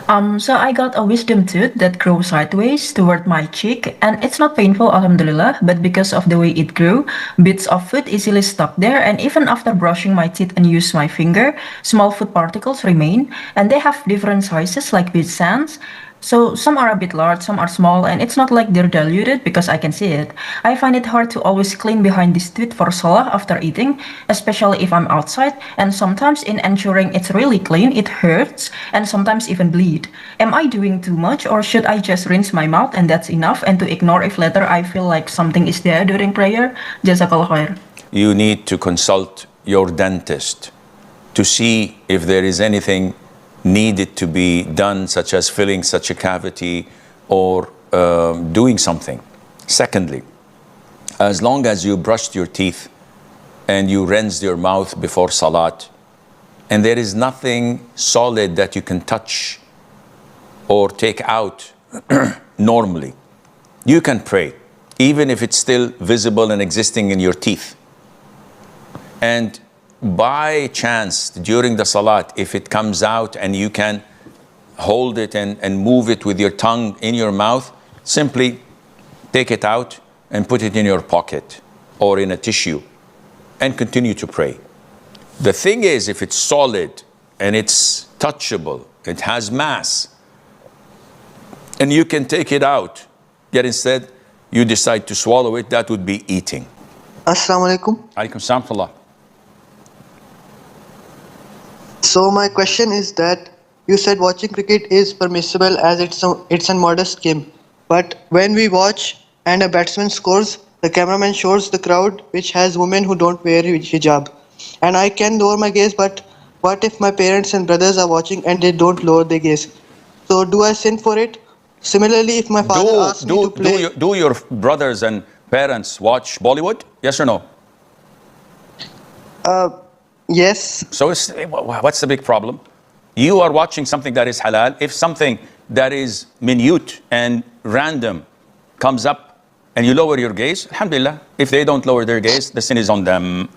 So I got a wisdom tooth that grows sideways toward my cheek, and it's not painful, alhamdulillah, but because of the way it grew, bits of food easily stuck there, and even after brushing my teeth and use my finger, small food particles remain, and they have different sizes like bit sands. So some are a bit large, some are small, and it's not like they're diluted because I can see it. I find it hard to always clean behind this tooth for salah after eating, especially if I'm outside, and sometimes in ensuring it's really clean, it hurts, and sometimes even bleed. Am I doing too much, or should I just rinse my mouth and that's enough, and to ignore if later I feel like something is there during prayer? Jazakallah khair. You need to consult your dentist to see if there is anything needed to be done, such as filling such a cavity or doing something. Secondly, as long as you brushed your teeth and you rinsed your mouth before salat, and there is nothing solid that you can touch or take out normally, you can pray, even if it's still visible and existing in your teeth. And by chance, during the salat, if it comes out and you can hold it and move it with your tongue in your mouth, simply take it out and put it in your pocket or in a tissue and continue to pray. The thing is, if it's solid and it's touchable, it has mass, and you can take it out, yet instead you decide to swallow it, that would be eating. Assalamu alaikum. Alaikum salam wa rahmatullah. So my question is that you said watching cricket is permissible as it's a modest game. But when we watch and a batsman scores, the cameraman shows the crowd which has women who don't wear hijab. And I can lower my gaze, but what if my parents and brothers are watching and they don't lower their gaze? So do I sin for it? Similarly, if my father asks me to play... Do your brothers and parents watch Bollywood? Yes or no? Yes. So what's the big problem? You are watching something that is halal. If something that is minute and random comes up and you lower your gaze, alhamdulillah. If they don't lower their gaze, the sin is on them.